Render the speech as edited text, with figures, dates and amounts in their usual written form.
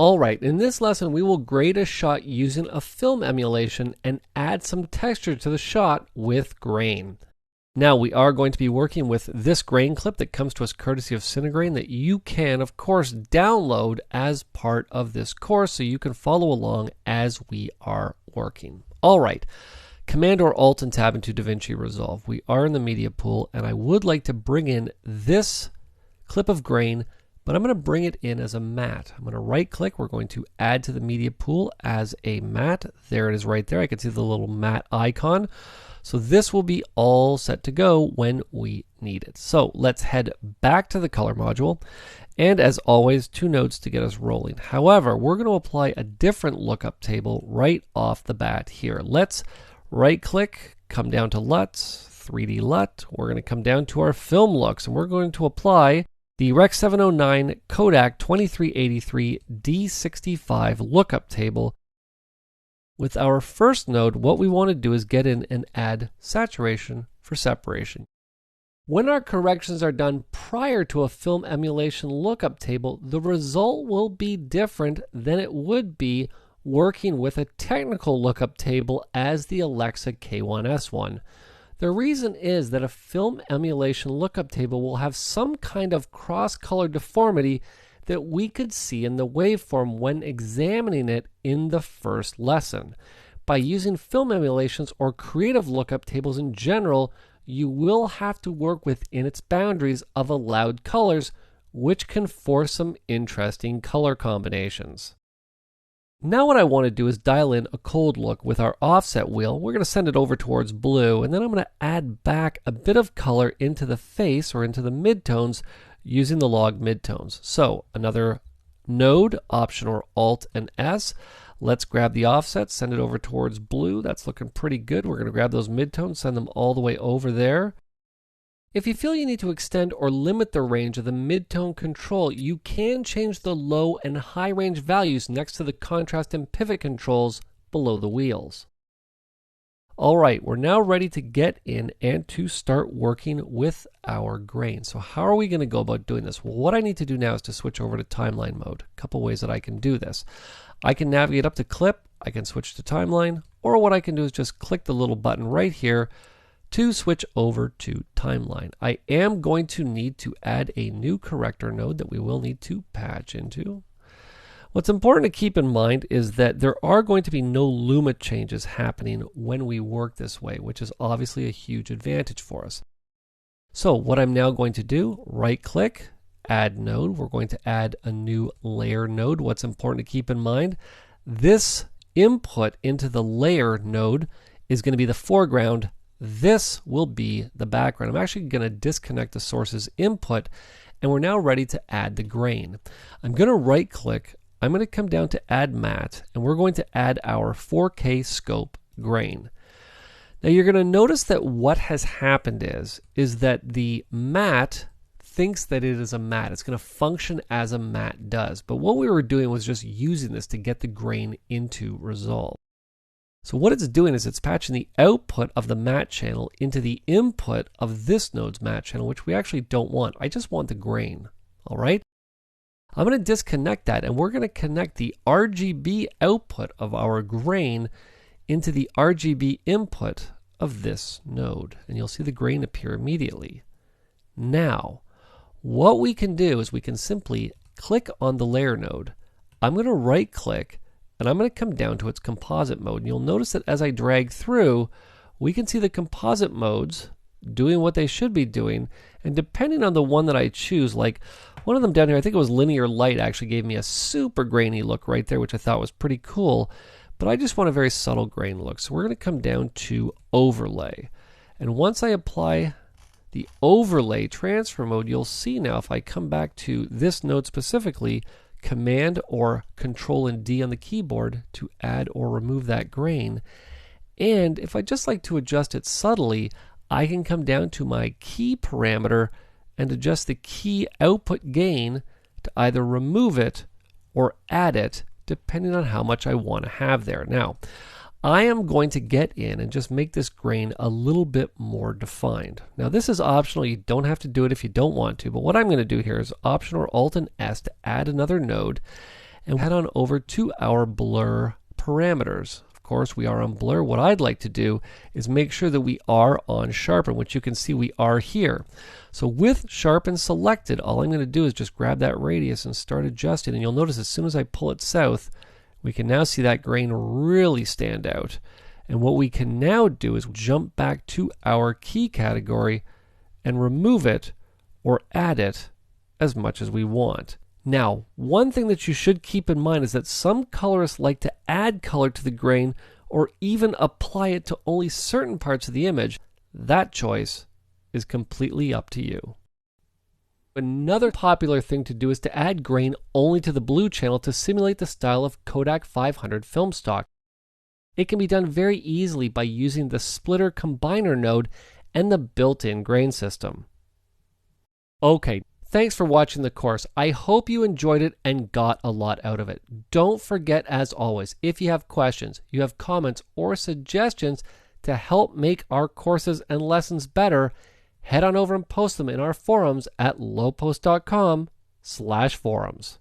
Alright, in this lesson we will grade a shot using a film emulation and add some texture to the shot with grain. Now we are going to be working with this grain clip that comes to us courtesy of Cinegrain that you can of course download as part of this course so you can follow along as we are working. Alright, Command or Alt and Tab into DaVinci Resolve. We are in the media pool and I would like to bring in this clip of grain, but I'm going to bring it in as a matte. I'm going to right click, we're going to add to the media pool as a matte. There it is right there. I can see the little matte icon. So this will be all set to go when we need it. So let's head back to the color module. And as always, 2 nodes to get us rolling. However, we're going to apply a different lookup table right off the bat here. Let's right click, come down to LUTs, 3D LUT. We're going to come down to our film looks and we're going to apply the Rec 709 Kodak 2383 D65 lookup table. With our first node, what we want to do is get in and add saturation for separation. When our corrections are done prior to a film emulation lookup table, the result will be different than it would be working with a technical lookup table as the Alexa K1S1. The reason is that a film emulation lookup table will have some kind of cross-color deformity that we could see in the waveform when examining it in the first lesson. By using film emulations or creative lookup tables in general, you will have to work within its boundaries of allowed colors, which can force some interesting color combinations. Now what I want to do is dial in a cold look with our offset wheel. We're going to send it over towards blue, and then I'm going to add back a bit of color into the face or into the midtones using the log midtones. So another node, Option or Alt and S. Let's grab the offset, send it over towards blue. That's looking pretty good. We're going to grab those midtones, send them all the way over there. If you feel you need to extend or limit the range of the midtone control, you can change the low and high range values next to the contrast and pivot controls below the wheels. Alright, we're now ready to get in and to start working with our grain. So how are we going to go about doing this? Well, what I need to do now is to switch over to timeline mode. A couple ways that I can do this. I can navigate up to clip, I can switch to timeline, or what I can do is just click the little button right here to switch over to timeline. I am going to need to add a new corrector node that we will need to patch into. What's important to keep in mind is that there are going to be no luma changes happening when we work this way, which is obviously a huge advantage for us. So what I'm now going to do, right click, add node. We're going to add a new layer node. What's important to keep in mind, this input into the layer node is going to be the foreground. This will be the background. I'm actually going to disconnect the source's input, and we're now ready to add the grain. I'm going to right click, I'm going to come down to add matte, and we're going to add our 4K scope grain. Now you're going to notice that what has happened is that the matte thinks that it is a matte. It's going to function as a matte does. But what we were doing was just using this to get the grain into Resolve. So what it's doing is it's patching the output of the matte channel into the input of this node's matte channel, which we actually don't want. I just want the grain. All right. I'm going to disconnect that, and we're going to connect the RGB output of our grain into the RGB input of this node. And you'll see the grain appear immediately. Now, what we can do is we can simply click on the layer node. I'm going to right click, and I'm going to come down to its composite mode. And you'll notice that as I drag through, we can see the composite modes doing what they should be doing. And depending on the one that I choose, like one of them down here, I think it was linear light, actually gave me a super grainy look right there, which I thought was pretty cool. But I just want a very subtle grain look. So we're going to come down to overlay. And once I apply the overlay transfer mode, you'll see now if I come back to this node specifically, Command or Control and D on the keyboard to add or remove that grain. And if I just like to adjust it subtly, I can come down to my key parameter and adjust the key output gain to either remove it or add it depending on how much I want to have there. Now, I am going to get in and just make this grain a little bit more defined. Now this is optional, you don't have to do it if you don't want to, but what I'm going to do here is Option or Alt and S to add another node, and head on over to our blur parameters. Of course, we are on blur. What I'd like to do is make sure that we are on sharpen, which you can see we are here. So with sharpen selected, all I'm going to do is just grab that radius and start adjusting. And you'll notice as soon as I pull it south, we can now see that grain really stand out. And what we can now do is jump back to our key category and remove it or add it as much as we want. Now, one thing that you should keep in mind is that some colorists like to add color to the grain or even apply it to only certain parts of the image. That choice is completely up to you. Another popular thing to do is to add grain only to the blue channel to simulate the style of Kodak 500 film stock. It can be done very easily by using the splitter combiner node and the built-in grain system. Okay, thanks for watching the course. I hope you enjoyed it and got a lot out of it. Don't forget, as always, if you have questions, you have comments, or suggestions to help make our courses and lessons better, head on over and post them in our forums at lowpost.com/forums.